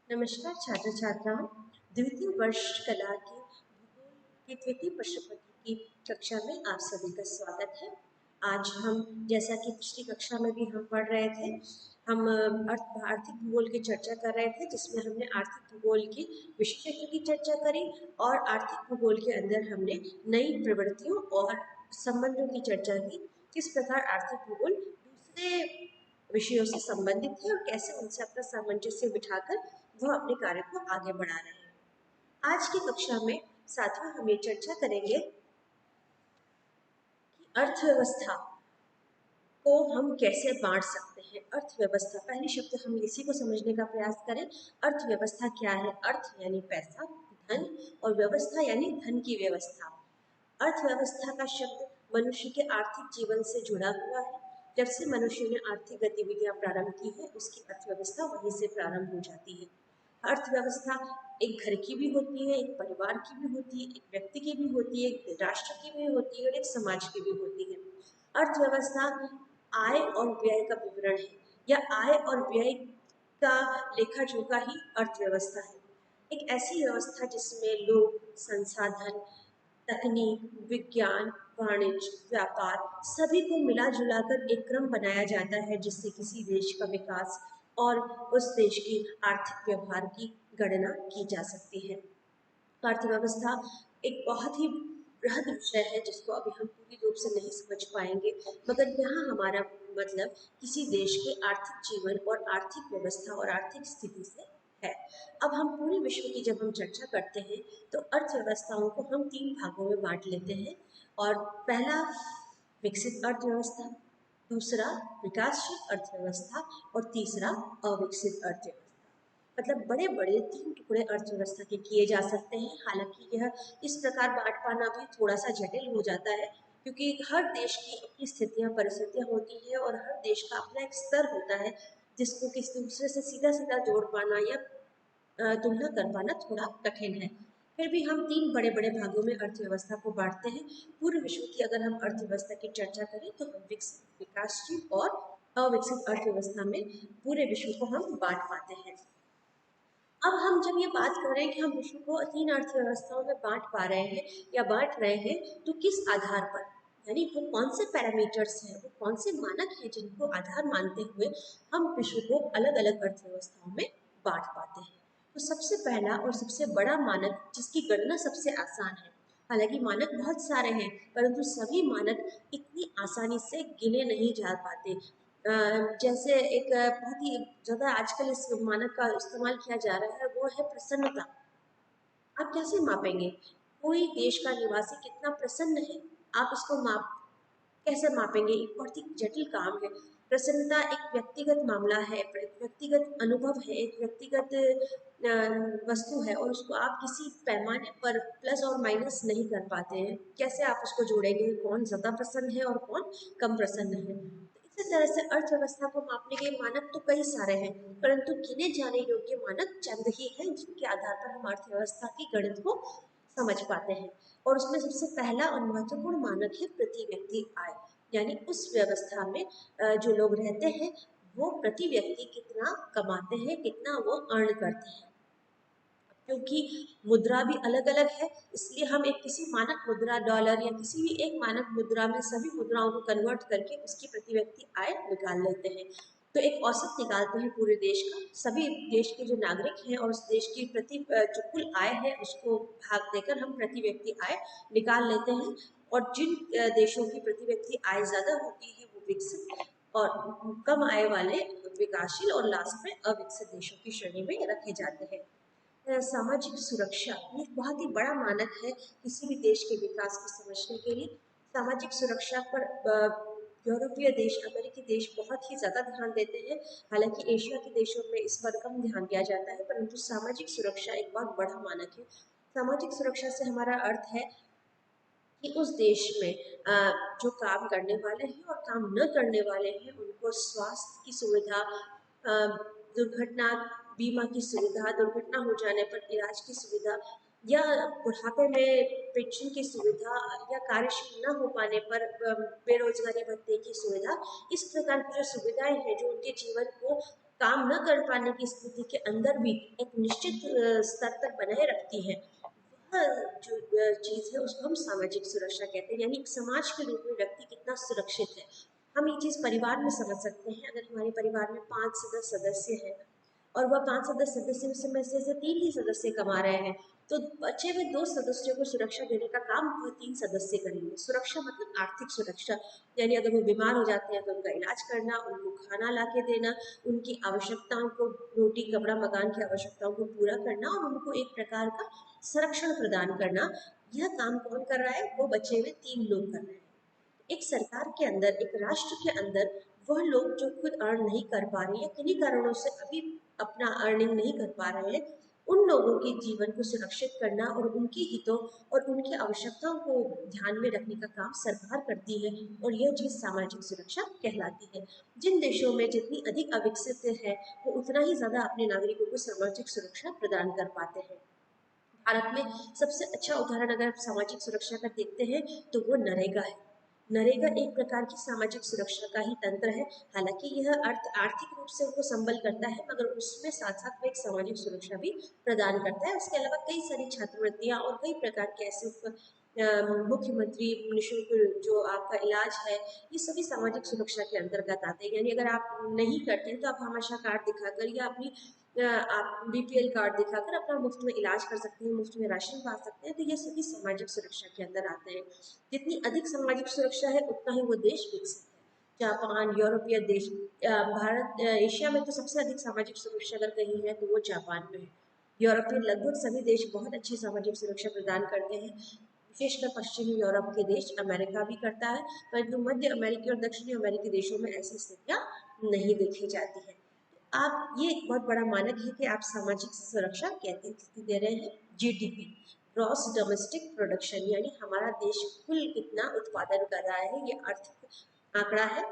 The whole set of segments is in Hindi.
नमस्कार छात्र छात्राओं। द्वितीय वर्ष कला की भूगोल की द्वितीय प्रश्न पत्र की कक्षा में आप सभी का स्वागत है। आज हम जैसा कि पिछली कक्षा में भी हम पढ़ रहे थे, हम आर्थिक भूगोल की चर्चा कर रहे थे, जिसमें हमने आर्थिक भूगोल की विषय क्षेत्र की चर्चा करी और आर्थिक भूगोल के अंदर हमने नई प्रवृत्तियों और संबंधों की चर्चा की। किस प्रकार आर्थिक भूगोल दूसरे विषयों से संबंधित है और कैसे उनसे अपना सामंजस्य बिठाकर वह अपने कार्य को आगे बढ़ा रहे हैं। आज की कक्षा में साथियों हम ये चर्चा करेंगे कि अर्थव्यवस्था को हम कैसे बांट सकते हैं। अर्थव्यवस्था, पहले शब्द हम इसी को समझने का प्रयास करें। अर्थव्यवस्था क्या है? अर्थ यानी पैसा, धन, और व्यवस्था यानी धन की व्यवस्था। अर्थव्यवस्था का शब्द मनुष्य के आर्थिक जीवन से जुड़ा हुआ है। जब से मनुष्य ने आर्थिक गतिविधियां प्रारंभ की है, उसकी अर्थव्यवस्था वहीं से प्रारंभ हो जाती है। अर्थव्यवस्था एक घर की भी होती है, एक परिवार की भी होती है, एक व्यक्ति की भी होती है, एक राष्ट्र की भी होती है और एक समाज की भी होती है। अर्थव्यवस्था आय और व्यय का विवरण है, या आय और व्यय का लेखा जोखा ही अर्थव्यवस्था है। एक ऐसी व्यवस्था जिसमें लोग, संसाधन, तकनीक, विज्ञान, वाणिज्य, व्यापार सभी को मिला जुलाकर एक क्रम बनाया जाता है, जिससे किसी देश का विकास और उस देश की आर्थिक व्यवहार की गणना की जा सकती है। अर्थव्यवस्था एक बहुत ही बृहद विषय है, जिसको अभी हम पूरी रूप से नहीं समझ पाएंगे, मगर यहाँ हमारा मतलब किसी देश के आर्थिक जीवन और आर्थिक व्यवस्था और आर्थिक स्थिति से है। अब हम पूरे विश्व की जब हम चर्चा करते हैं तो अर्थव्यवस्थाओं को हम 3 भागों में बांट लेते हैं। और पहला विकसित अर्थव्यवस्था, दूसरा विकासशील अर्थव्यवस्था और तीसरा अविकसित अर्थव्यवस्था। मतलब बड़े बड़े 3 टुकड़े अर्थव्यवस्था के किए जा सकते हैं। हालांकि यह इस प्रकार बांट पाना भी थोड़ा सा जटिल हो जाता है, क्योंकि हर देश की अपनी स्थितियां परिस्थितियां होती है और हर देश का अपना एक स्तर होता है, जिसको किसी दूसरे से सीधा सीधा जोड़ पाना या तुलना कर पाना थोड़ा कठिन है। फिर भी हम 3 बड़े बड़े भागों में अर्थव्यवस्था को बांटते हैं। पूरे विश्व की अगर हम अर्थव्यवस्था की चर्चा करें तो हम विकसित, विकासशील और अविकसित अर्थव्यवस्था में पूरे विश्व को हम बांट पाते हैं। अब हम जब ये बात कर रहे हैं कि हम विश्व को 3 अर्थव्यवस्थाओं में बांट पा रहे हैं या बांट रहे हैं, तो किस आधार पर, यानी वो कौन से पैरामीटर्स हैं, वो कौन से मानक हैं जिनको आधार मानते हुए हम विश्व को अलग अलग अर्थव्यवस्थाओं में बांट पाते हैं। तो सबसे पहला और सबसे बड़ा मानक, जिसकी गणना सबसे आसान है, हालांकि मानक बहुत सारे हैं परंतु सभी मानक इतनी आसानी से गिने नहीं जा पाते। जैसे एक बहुत ही ज़्यादा आजकल इस मानक का इस्तेमाल किया जा रहा है, वो है प्रसन्नता। आप कैसे मापेंगे कोई देश का निवासी कितना प्रसन्न है? आप इसको कैसे मापेंगे? एक बहुत ही जटिल काम है। प्रसन्नता एक व्यक्तिगत मामला है, एक व्यक्तिगत अनुभव है, एक व्यक्तिगत वस्तु है, और उसको आप किसी पैमाने पर प्लस और माइनस नहीं कर पाते हैं। कैसे आप उसको जोड़ेंगे, कौन ज़्यादा प्रसन्न है और कौन कम प्रसन्न है? तो इसी तरह से अर्थव्यवस्था को मापने के मानक तो कई सारे हैं, परंतु गिने जाने योग्य मानक चंद ही हैं, जिनके आधार पर हम अर्थव्यवस्था की गणित को समझ पाते हैं। और उसमें सबसे पहला और महत्वपूर्ण मानक है प्रति व्यक्ति आय, यानी उस व्यवस्था में जो लोग रहते हैं वो प्रति व्यक्ति कितना कमाते हैं, कितना वो अर्न करते हैं। क्योंकि मुद्रा भी अलग अलग है, इसलिए हम एक किसी मानक मुद्रा, डॉलर या किसी भी एक मानक मुद्रा में सभी मुद्राओं को कन्वर्ट करके उसकी प्रति व्यक्ति आय निकाल लेते हैं। तो एक औसत निकालते हैं पूरे देश का, सभी देश के जो नागरिक हैं और उस देश की जो कुल आय है उसको भाग देकर हम प्रति व्यक्ति आय निकाल लेते हैं। और जिन देशों की प्रति व्यक्ति आय ज़्यादा होती है वो विकसित, और कम आय वाले विकासशील, और लास्ट में अविकसित देशों की श्रेणी में रखे जाते हैं। सामाजिक सुरक्षा ये बहुत ही बड़ा मानक है किसी भी देश के विकास को समझने के लिए। सामाजिक सुरक्षा पर यूरोपीय देश, अमेरिकी देश बहुत ही ज़्यादा ध्यान देते हैं। हालांकि एशिया के देशों में इस पर कम ध्यान दिया जाता है, परंतु सामाजिक सुरक्षा एक बहुत बड़ा मानक है। सामाजिक सुरक्षा से हमारा अर्थ है कि उस देश में जो काम करने वाले हैं और काम न करने वाले हैं उनको स्वास्थ्य की सुविधा, दुर्घटना बीमा की सुविधा, दुर्घटना हो जाने पर इलाज की सुविधा, या बुढ़ापे में पेंशन की सुविधा, या कार्यशील न हो पाने पर बेरोजगारी भत्ते की सुविधा, इस प्रकार की जो सुविधाएं हैं जो उनके जीवन को काम न कर पाने की स्थिति के अंदर भी एक निश्चित स्तर तक बनाए रखती है, वह जो चीज़ है उसको हम सामाजिक सुरक्षा कहते हैं। यानी एक समाज के रूप में व्यक्ति कितना सुरक्षित है। हम ये चीज़ परिवार में समझ सकते हैं। अगर हमारे परिवार में 5 सदस्य हैं और वह 5 सदस्य में से 3 ही सदस्य कमा रहे हैं, तो बचे हुए 2 सदस्यों को सुरक्षा देने का काम वह 3 सदस्य करेंगे। सुरक्षा मतलब आर्थिक सुरक्षा, यानी अगर वो बीमार हो जाते हैं तो उनका इलाज करना, उनको खाना ला के देना, उनकी आवश्यकताओं को, रोटी कपड़ा मकान की आवश्यकताओं को पूरा करना और उनको एक प्रकार का संरक्षण प्रदान करना। यह काम कौन कर रहा है? वो बचे हुए 3 लोग कर रहे हैं। एक सरकार के अंदर, एक राष्ट्र के अंदर वह लोग जो खुद अर्न नहीं कर पा रहे हैं, किन्हीं कारणों से अभी अपना अर्निंग नहीं कर पा रहे हैं, उन लोगों के जीवन को सुरक्षित करना और उनके हितों और उनकी आवश्यकताओं को ध्यान में रखने का काम सरकार करती है, और यह चीज़ सामाजिक सुरक्षा कहलाती है। जिन देशों में जितनी अधिक अविकसित है, वो उतना ही ज़्यादा अपने नागरिकों को सामाजिक सुरक्षा प्रदान कर पाते हैं। भारत में सबसे अच्छा उदाहरण अगर आप सामाजिक सुरक्षा का देखते हैं तो वो नरेगा है। नरेगा एक प्रकार की सामाजिक सुरक्षा का ही तंत्र है। हालांकि यह आर्थिक रूप से उनको संबल करता है, मगर उसमें साथ साथ में एक सामाजिक सुरक्षा भी प्रदान करता है। उसके अलावा कई सारी छात्रवृत्तियां और कई प्रकार के ऐसे मुख्यमंत्री निःशुल्क जो आपका इलाज है, ये सभी सामाजिक सुरक्षा के अंतर्गत आते हैं। यानी अगर आप नहीं करते हैं तो आप हमेशा कार्ड दिखाकर या अपनी आप बीपीएल कार्ड दिखाकर अपना मुफ्त में इलाज कर सकते हैं, मुफ्त में राशन पा सकते हैं। तो ये सभी सामाजिक सुरक्षा के अंदर आते हैं। जितनी अधिक सामाजिक सुरक्षा है उतना ही वो देश विकसित है। जापान, यूरोपीय देश, भारत, एशिया में तो सबसे अधिक सामाजिक सुरक्षा अगर कहीं है तो वो जापान में है। यूरोपीय लगभग सभी देश बहुत अच्छी सामाजिक सुरक्षा प्रदान करते हैं, विशेषकर पश्चिमी यूरोप के देश, अमेरिका भी करता है, परंतु मध्य अमेरिकी और दक्षिणी अमेरिकी देशों में ऐसी स्थितियाँ नहीं देखी जाती है। आप, ये एक बहुत बड़ा मानक है कि आप सामाजिक सुरक्षा कैसे दे रहे हैं। जीडीपी, ग्रॉस डोमेस्टिक प्रोडक्शन, यानी हमारा देश कुल कितना उत्पादन कर रहा है, ये आर्थिक आंकड़ा है।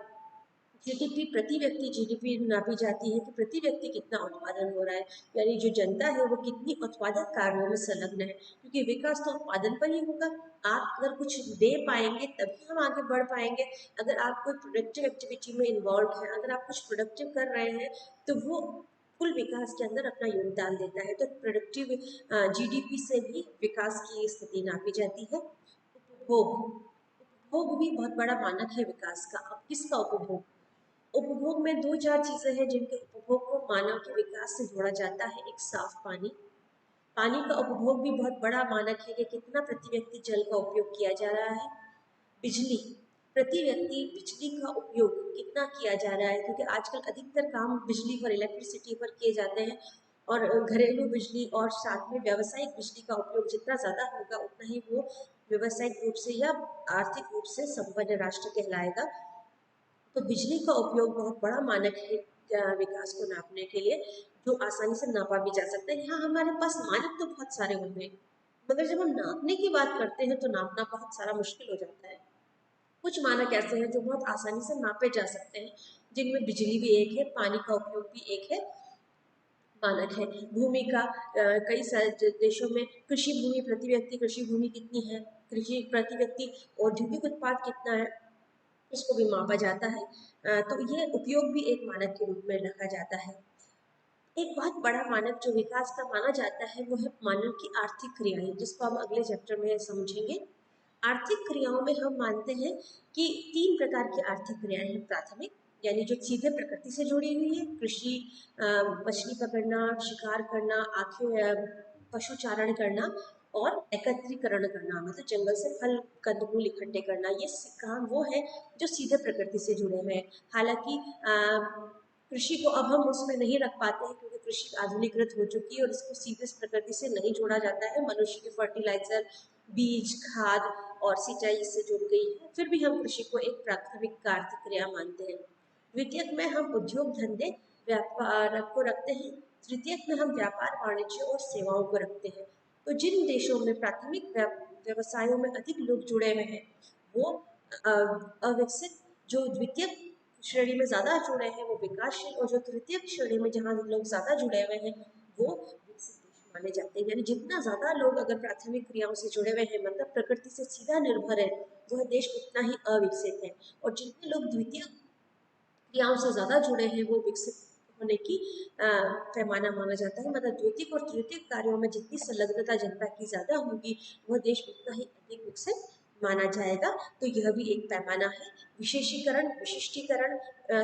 जीडीपी, प्रति व्यक्ति जीडीपी नापी जाती है कि प्रति व्यक्ति कितना उत्पादन हो रहा है, यानी जो जनता है वो कितनी उत्पादक कार्यों में संलग्न है, क्योंकि विकास तो उत्पादन पर ही होगा। आप अगर कुछ दे पाएंगे तभी हम आगे बढ़ पाएंगे। अगर आप कोई प्रोडक्टिव एक्टिविटी में इन्वॉल्व है, अगर आप कुछ प्रोडक्टिव कर रहे हैं, तो वो कुल विकास के अंदर अपना योगदान देता है। तो प्रोडक्टिव जीडीपी से भी विकास की स्थिति नापी जाती है। उपभोग, उपभोग भी बहुत बड़ा मानक है विकास का। अब किसका उपभोग? उपभोग में 2-4 चीजें हैं जिनके उपभोग को मानव के विकास से जोड़ा जाता है। एक साफ पानी, पानी का उपभोग भी बहुत बड़ा मानक है कि कितना प्रति व्यक्ति जल का उपयोग किया जा रहा है। बिजली, प्रति व्यक्ति बिजली का उपयोग कितना किया जा रहा है, क्योंकि आजकल अधिकतर काम बिजली पर, इलेक्ट्रिसिटी पर किए जाते हैं, और घरेलू बिजली और साथ में व्यावसायिक बिजली का उपयोग जितना ज़्यादा होगा उतना ही वो व्यावसायिक रूप से या आर्थिक रूप से संपन्न राष्ट्र कहलाएगा। तो बिजली का उपयोग बहुत बड़ा मानक है विकास को नापने के लिए, जो आसानी से नापा भी जा सकता है। यहाँ हमारे पास मानक तो बहुत सारे होंगे, मगर जब हम नापने की बात करते हैं तो नापना बहुत सारा मुश्किल हो जाता है। कुछ मानक ऐसे हैं जो बहुत आसानी से नापे जा सकते हैं, जिनमें बिजली भी एक है, पानी का उपयोग भी एक है, मानक है। भूमि का, कई सारे देशों में कृषि भूमि, प्रति व्यक्ति कृषि भूमि कितनी है, कृषि प्रति व्यक्ति औद्योगिक उत्पाद कितना है, इसको भी मापा जाता है। तो ये उपयोग भी एक मानक के रूप में रखा जाता है। एक बहुत बड़ा मानक जो विकास का माना जाता है वो है मानव की आर्थिक क्रियाएं, जिसको हम अगले चैप्टर में समझेंगे। आर्थिक क्रियाओं में हम मानते हैं कि 3 प्रकार की आर्थिक क्रियाएं हैं। प्राथमिक, यानी जो सीधे प्रकृति से जुड़ी हुई है, कृषि, मछली पकड़ना, शिकार करना, आँखें, पशुचारण करना, और एकत्रीकरण करना, मतलब जंगल से फल कंदमूल इकट्ठे करना। ये काम वो है जो सीधे प्रकृति से जुड़े हुए हैं। हालांकि कृषि को अब हम उसमें नहीं रख पाते हैं, क्योंकि कृषि आधुनिकृत हो चुकी है और इसको सीधे प्रकृति से नहीं जोड़ा जाता है। मनुष्य के फर्टिलाइजर, बीज, खाद और सिंचाई इससे जुड़ गई है। फिर भी हम कृषि को एक प्राथमिक आर्थिक क्रिया मानते हैं। द्वितीयक में हम उद्योग धंधे व्यापार को रखते हैं। तृतीयक में हम व्यापार वाणिज्य और सेवाओं को रखते हैं। तो जिन देशों में प्राथमिक व्यवसायों में अधिक लोग जुड़े हुए हैं वो अविकसित, जो द्वितीयक श्रेणी में ज़्यादा जुड़े हैं वो विकासशील, और जो तृतीयक श्रेणी में जहाँ लोग ज़्यादा जुड़े हुए हैं वो विकसित देश माने जाते हैं। यानी जितना ज़्यादा लोग अगर प्राथमिक क्रियाओं से जुड़े हुए हैं, मतलब प्रकृति से सीधा निर्भर है, वह देश उतना ही अविकसित है। और जितने लोग द्वितीय क्रियाओं से ज़्यादा जुड़े हैं वो विकसित होने की पैमाना माना जाता है। मतलब द्वितीयक और तृतीयक कार्यों में जितनी संलग्नता जनता की ज्यादा होगी वह देश उतना ही अधिक विकसित माना जाएगा। तो यह भी एक पैमाना है। विशेषीकरण, विशिष्टीकरण,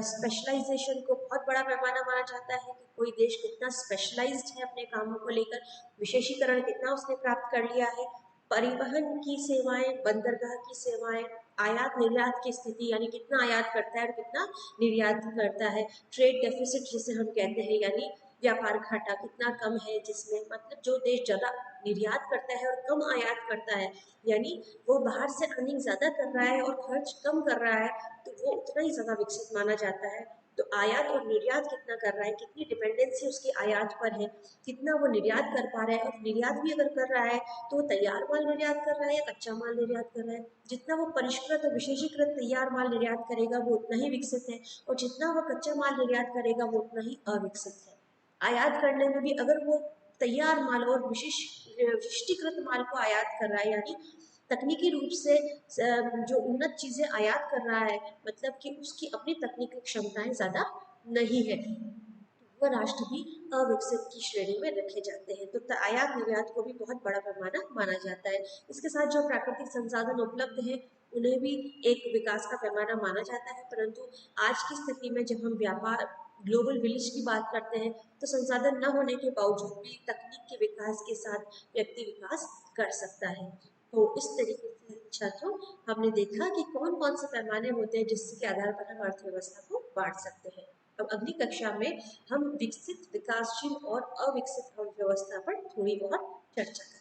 स्पेशलाइजेशन को बहुत बड़ा पैमाना माना जाता है कि कोई देश कितना स्पेशलाइज्ड है अपने कामों को लेकर, विशेषीकरण कितना उसने प्राप्त कर लिया है। परिवहन की सेवाएं, बंदरगाह की सेवाएं, आयात निर्यात की स्थिति यानी कितना आयात करता है और कितना निर्यात करता है। ट्रेड डेफिसिट जिसे हम कहते हैं यानी व्यापार घाटा कितना कम है, जिसमें मतलब जो देश ज़्यादा निर्यात करता है और कम आयात करता है यानी वो बाहर से अर्निंग ज़्यादा कर रहा है और खर्च कम कर रहा है, तो वो उतना ही ज़्यादा विकसित माना जाता है। तो आयात और निर्यात कितना कर रहा है, कितनी डिपेंडेंसी उसकी आयात पर है, कितना वो निर्यात कर पा रहा है, और निर्यात भी अगर कर रहा है तो वो तैयार माल निर्यात कर रहा है या कच्चा माल निर्यात कर रहा है। जितना वो परिष्कृत और विशेषीकृत तैयार माल निर्यात करेगा वो उतना ही विकसित है, और जितना वो कच्चा माल निर्यात करेगा वो उतना ही अविकसित है। आयात करने में भी अगर वो तैयार माल और विशिष्टीकृत माल को आयात कर रहा है यानी तकनीकी रूप से जो उन्नत चीजें आयात कर रहा है, मतलब कि उसकी अपनी तकनीकी क्षमताएं ज्यादा नहीं है, वह राष्ट्र भी अविकसित की श्रेणी में रखे जाते हैं। तो आयात निर्यात को भी बहुत बड़ा पैमाना माना जाता है। इसके साथ जो प्राकृतिक संसाधन उपलब्ध है उन्हें भी एक विकास का पैमाना माना जाता है, परंतु आज की स्थिति में जब हम व्यापार ग्लोबल विलेज की बात करते हैं तो संसाधन न होने के बावजूद भी तकनीक के विकास के साथ व्यक्ति विकास कर सकता है। तो इस तरीके से छात्रों हमने देखा कि कौन कौन से पैमाने होते हैं जिसके आधार पर हम अर्थव्यवस्था को बांट सकते हैं। अब अगली कक्षा में हम विकसित, विकासशील और अविकसित अर्थव्यवस्था पर थोड़ी और चर्चा करेंगे।